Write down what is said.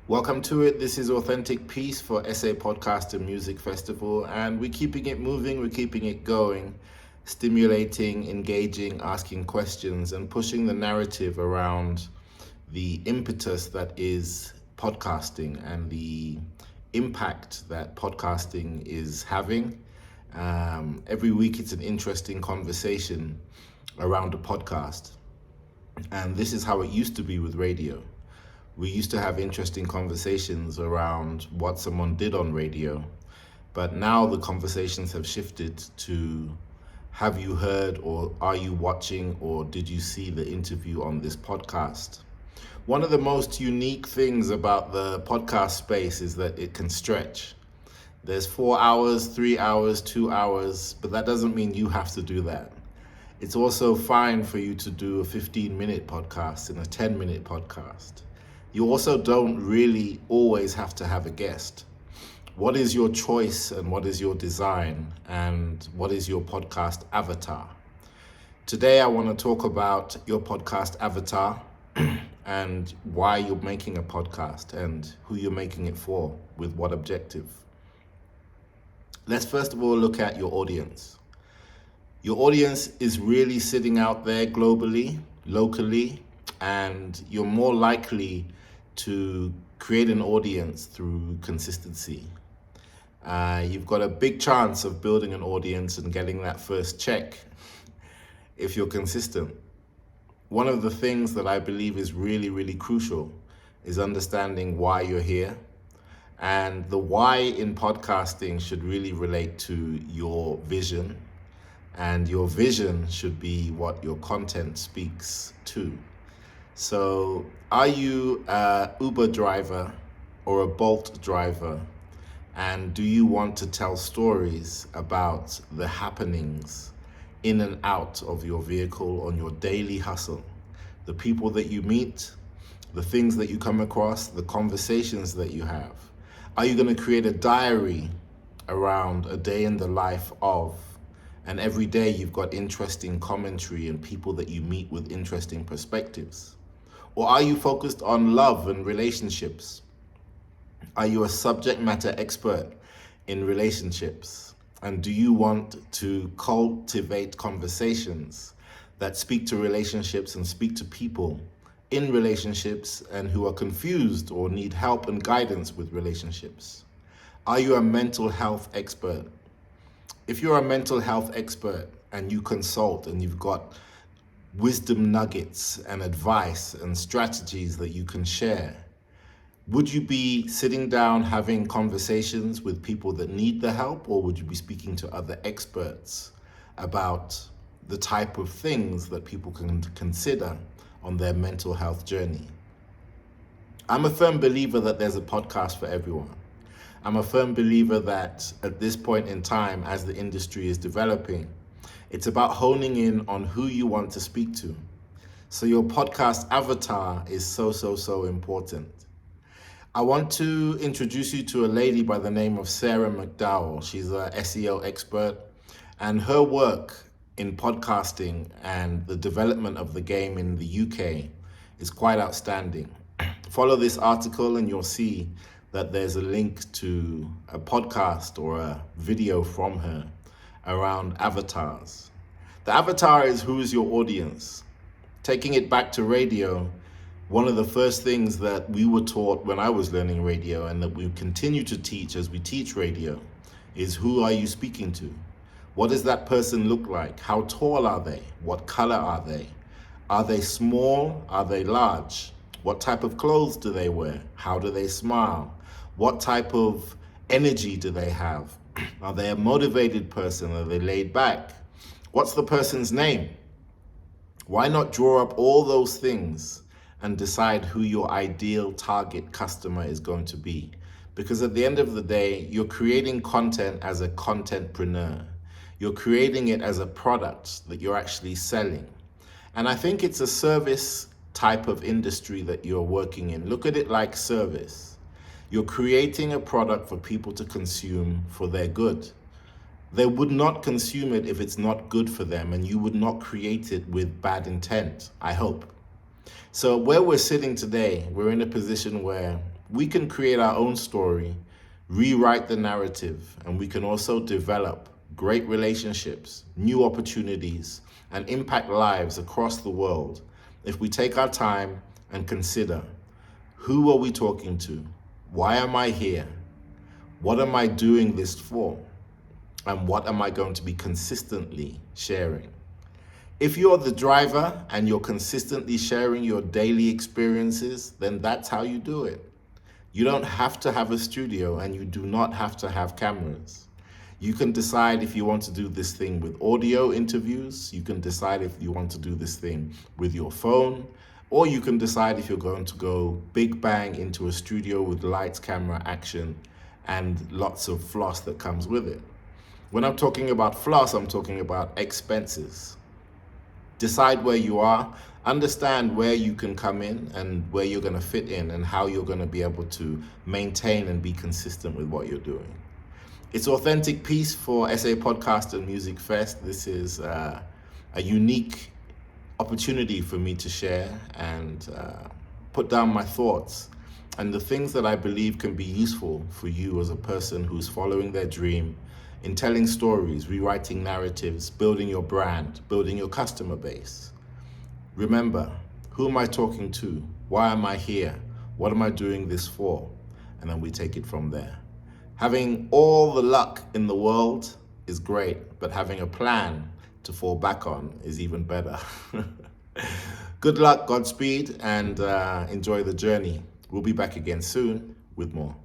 Welcome to it. This is Authentic Peace for SA Podcast and Music Festival, and we're keeping it moving, we're keeping it going, stimulating, engaging, asking questions, and pushing the narrative around the impetus that is podcasting and the impact that podcasting is having. Every week, it's an interesting conversation around a podcast, and this is how it used to be with radio. We used to have interesting conversations around what someone did on radio, but now the conversations have shifted to have you heard or are you watching or did you see the interview on this podcast? One of the most unique things about the podcast space is that it can stretch. There's 4 hours, 3 hours, 2 hours, but that doesn't mean you have to do that. It's also fine for you to do a 15-minute podcast and a 10-minute podcast. You also don't really always have to have a guest. What is your choice and what is your design and what is your podcast avatar? Today I want to talk about your podcast avatar and why you're making a podcast and who you're making it for, with what objective. Let's first of all look at your audience. Your audience is really sitting out there globally, locally, and you're more likely to create an audience through consistency. You've got a big chance of building an audience and getting that first check if you're consistent. One of the things that I believe is really, really crucial is understanding why you're here. And the why in podcasting should really relate to your vision. And your vision should be what your content speaks to. So, are you a Uber driver or a Bolt driver? And do you want to tell stories about the happenings in and out of your vehicle on your daily hustle? The people that you meet, the things that you come across, the conversations that you have. Are you going to create a diary around a day in the life of? And every day you've got interesting commentary and people that you meet with interesting perspectives. Or are you focused on love and relationships? Are you a subject matter expert in relationships? And do you want to cultivate conversations that speak to relationships and speak to people in relationships and who are confused or need help and guidance with relationships? Are you a mental health expert? If you're a mental health expert and you consult and you've got wisdom nuggets and advice and strategies that you can share, would you be sitting down having conversations with people that need the help, or would you be speaking to other experts about the type of things that people can consider on their mental health journey? I'm a firm believer that there's a podcast for everyone. I'm a firm believer that at this point in time, as the industry is developing, it's about honing in on who you want to speak to. So your podcast avatar is so important. I want to introduce you to a lady by the name of Sarah McDowell. She's a SEO expert, and her work in podcasting and the development of the game in the UK is quite outstanding. Follow this article and you'll see that there's a link to a podcast or a video from her around avatars. The avatar is who is your audience. Taking it back to radio, one of the first things that we were taught when I was learning radio and that we continue to teach as we teach radio is, who are you speaking to? What does that person look like? How tall are they? What color are they? Are they small? Are they large? What type of clothes do they wear? How do they smile? What type of energy do they have? Are they a motivated person? Are they laid back? What's the person's name? Why not draw up all those things and decide who your ideal target customer is going to be? Because at the end of the day, you're creating content as a contentpreneur. You're creating it as a product that you're actually selling. And I think it's a service type of industry that you're working in. Look at it like service. You're creating a product for people to consume for their good. They would not consume it if it's not good for them, and you would not create it with bad intent, I hope. So where we're sitting today, we're in a position where We can create our own story, rewrite the narrative, and we can also develop great relationships, new opportunities, and impact lives across the world if we take our time and consider, who are we talking to? Why am I here? What am I doing this for? And what am I going to be consistently sharing? If you're the driver and you're consistently sharing your daily experiences, then that's how you do it. You don't have to have a studio, and you do not have to have cameras. You can decide if you want to do this thing with audio interviews. You can decide if you want to do this thing with your phone, or you can decide if you're going to go big bang into a studio with lights, camera, action, and lots of floss that comes with it. When I'm talking about floss, I'm talking about expenses. Decide where you are, understand where you can come in and where you're going to fit in, and how you're going to be able to maintain and be consistent with what you're doing. It's Authentic Peace for SA Podcast and Music Fest. This is a unique opportunity for me to share and put down my thoughts and the things that I believe can be useful for you as a person who's following their dream in telling stories, rewriting narratives, building your brand, building your customer base. Remember, who am I talking to? Why am I here? What am I doing this for? And then we take it from there. Having all the luck in the world is great, but having a plan to fall back on is even better. Good luck, Godspeed, and enjoy the journey. We'll be back again soon with more.